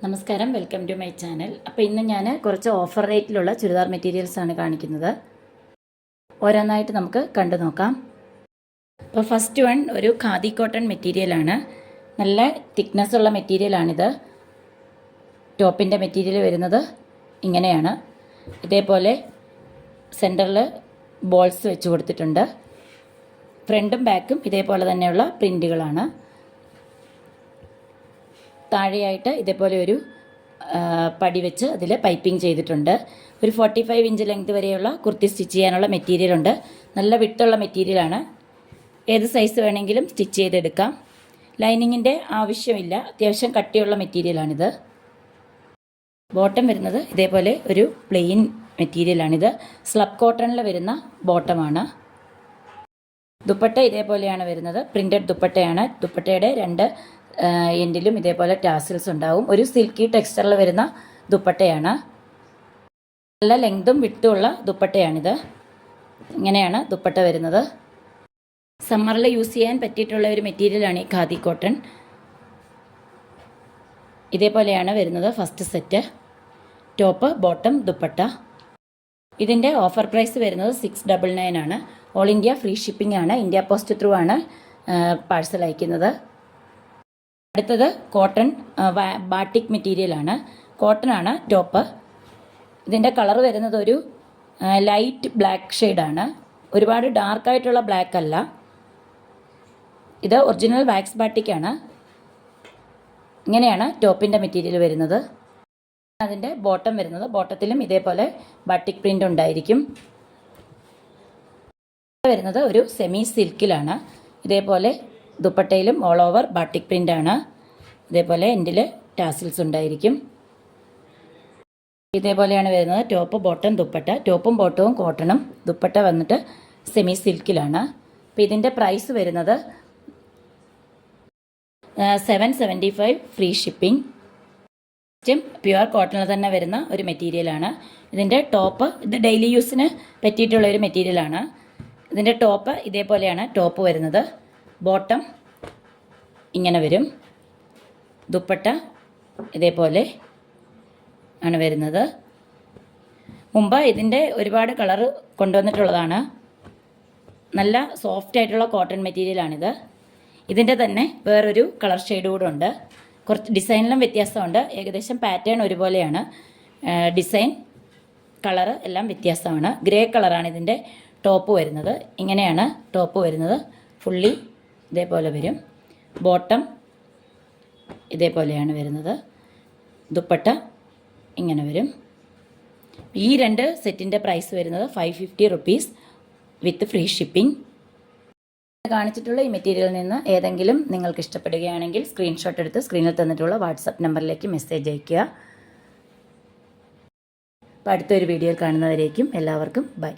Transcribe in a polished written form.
നമസ്കാരം, welcome to my channel. അപ്പോൾ ഇന്ന് ഞാൻ കുറച്ച് ഓഫർ റേറ്റിലുള്ള ചുരിദാർ മെറ്റീരിയൽസ് ആണ് കാണിക്കുന്നത്. ഓരോന്നായിട്ട് നമുക്ക് കണ്ടു നോക്കാം. അപ്പോൾ ഫസ്റ്റ് വൺ ഒരു ഖാദി കോട്ടൺ മെറ്റീരിയലാണ്. നല്ല തിക്നെസ് ഉള്ള മെറ്റീരിയലാണിത്. ടോപ്പിൻ്റെ മെറ്റീരിയൽ വരുന്നത് ഇങ്ങനെയാണ്. ഇതേപോലെ സെൻറ്ററിൽ ബോൾസ് വെച്ച് കൊടുത്തിട്ടുണ്ട്. ഫ്രണ്ടും ബാക്കും ഇതേപോലെ തന്നെയുള്ള പ്രിൻറ്റുകളാണ്. താഴെയായിട്ട് ഇതേപോലെ ഒരു പടി വെച്ച് അതിൽ പൈപ്പിംഗ് ചെയ്തിട്ടുണ്ട്. ഒരു 45 ഇഞ്ച് ലെങ്ത് വരെയുള്ള കുർത്തി സ്റ്റിച്ച് ചെയ്യാനുള്ള മെറ്റീരിയൽ ഉണ്ട്. നല്ല വിട്ടുള്ള മെറ്റീരിയലാണ്. ഏത് സൈസ് വേണമെങ്കിലും സ്റ്റിച്ച് ചെയ്തെടുക്കാം. ലൈനിങ്ങിൻ്റെ ആവശ്യമില്ല. അത്യാവശ്യം കട്ടിയുള്ള മെറ്റീരിയലാണിത്. ബോട്ടം വരുന്നത് ഇതേപോലെ ഒരു പ്ലെയിൻ മെറ്റീരിയലാണിത്. സ്ലബ് കോട്ടണിൽ വരുന്ന ബോട്ടമാണ്. ദുപ്പട്ട ഇതേപോലെയാണ് വരുന്നത്. പ്രിൻറ്റഡ് ദുപ്പട്ടയാണ്. ദുപ്പട്ടയുടെ രണ്ട് എൻഡിലും ഇതേപോലെ ടാസിൽസ് ഉണ്ടാവും. ഒരു സിൽക്കി ടെക്സ്ചറിൽ വരുന്ന ദുപ്പട്ടയാണ്. നല്ല ലെങ്തും വിട്ടുമുള്ള ദുപ്പട്ടയാണിത്. ഇങ്ങനെയാണ് ദുപ്പട്ട വരുന്നത്. സമ്മറിൽ യൂസ് ചെയ്യാൻ പറ്റിയിട്ടുള്ള ഒരു മെറ്റീരിയലാണ് ഈ ഖാദി കോട്ടൺ. ഇതേപോലെയാണ് വരുന്നത് first set. Top, bottom, dupatta. ഇതിൻ്റെ ഓഫർ പ്രൈസ് വരുന്നത് 699 ആണ്. ഓൾ ഇന്ത്യ ഫ്രീ ഷിപ്പിംഗ് ആണ്. ഇന്ത്യ പോസ്റ്റ് ത്രൂ ആണ് പാഴ്സൽ അയക്കുന്നത്. അടുത്തത് കോട്ടൺ ബാട്ടിക് മെറ്റീരിയലാണ്. കോട്ടൺ ആണ് ടോപ്പ്. ഇതിൻ്റെ കളർ വരുന്നത് ഒരു ലൈറ്റ് ബ്ലാക്ക് ഷെയ്ഡാണ്. ഒരുപാട് ഡാർക്കായിട്ടുള്ള ബ്ലാക്ക് അല്ല. ഇത് ഒറിജിനൽ വാക്സ് ബാട്ടിക്കാണ്. ഇങ്ങനെയാണ് ടോപ്പിൻ്റെ മെറ്റീരിയൽ വരുന്നത്. അതിൻ്റെ ബോട്ടം വരുന്നത്, ബോട്ടത്തിലും ഇതേപോലെ ബാട്ടിക് പ്രിൻ്റ് ഉണ്ടായിരിക്കും. വരുന്നത് ഒരു സെമി സിൽക്കിലാണ്. ഇതേപോലെ ദുപ്പട്ടയിലും ഓൾ ഓവർ ബാട്ടിക് പ്രിൻ്റാണ്. ഇതേപോലെ എൻഡിൽ ടാസിൽസ് ഉണ്ടായിരിക്കും. ഇതേപോലെയാണ് വരുന്നത് ടോപ്പ്, ബോട്ടം, ദുപ്പട്ട. ടോപ്പും ബോട്ടവും കോട്ടണും, ദുപ്പട്ട വന്നിട്ട് സെമി സിൽക്കിലാണ്. അപ്പോൾ ഇതിൻ്റെ പ്രൈസ് വരുന്നത് 775 ഫ്രീ ഷിപ്പിംഗ്. പ്യുവർ കോട്ടണിൽ തന്നെ വരുന്ന ഒരു മെറ്റീരിയലാണ്. ഇതിൻ്റെ ടോപ്പ്, ഇത് ഡെയിലി യൂസിന് പറ്റിയിട്ടുള്ള ഒരു മെറ്റീരിയലാണ്. ഇതിൻ്റെ ടോപ്പ് ഇതേപോലെയാണ് ടോപ്പ് വരുന്നത്. ബോട്ടം ഇങ്ങനെ വരും. ദുപ്പട്ട ഇതേപോലെ ആണ് വരുന്നത്. മുമ്പ് ഇതിൻ്റെ ഒരുപാട് കളർ കൊണ്ടുവന്നിട്ടുള്ളതാണ്. നല്ല സോഫ്റ്റ് ആയിട്ടുള്ള കോട്ടൺ മെറ്റീരിയലാണിത്. ഇതിൻ്റെ തന്നെ വേറൊരു കളർ ഷെയ്ഡ് കൂടെ ഉണ്ട്. കുറച്ച് ഡിസൈനിലും വ്യത്യാസമുണ്ട്. ഏകദേശം പാറ്റേൺ ഒരുപോലെയാണ്. ഡിസൈൻ, കളർ എല്ലാം വ്യത്യാസമാണ്. ഗ്രേ കളറാണ് ഇതിൻ്റെ ടോപ്പ് വരുന്നത്. ഇങ്ങനെയാണ് ടോപ്പ് വരുന്നത്. ഫുള്ളി ഇതേപോലെ വരും. ബോട്ടം ഇതേപോലെയാണ് വരുന്നത്. ദുപ്പട്ട ഇങ്ങനെ വരും. ഈ രണ്ട് സെറ്റിൻ്റെ പ്രൈസ് വരുന്നത് 550 റുപ്പീസ് വിത്ത് ഫ്രീ ഷിപ്പിംഗ്. കാണിച്ചിട്ടുള്ള ഈ മെറ്റീരിയലിൽ നിന്ന് ഏതെങ്കിലും നിങ്ങൾക്ക് ഇഷ്ടപ്പെടുകയാണെങ്കിൽ സ്ക്രീൻഷോട്ട് എടുത്ത് സ്ക്രീനിൽ തന്നിട്ടുള്ള വാട്സപ്പ് നമ്പറിലേക്ക് മെസ്സേജ് അയയ്ക്കുക. അപ്പോൾ അടുത്തൊരു വീഡിയോയിൽ കാണുന്നവരേക്കും എല്ലാവർക്കും ബൈ.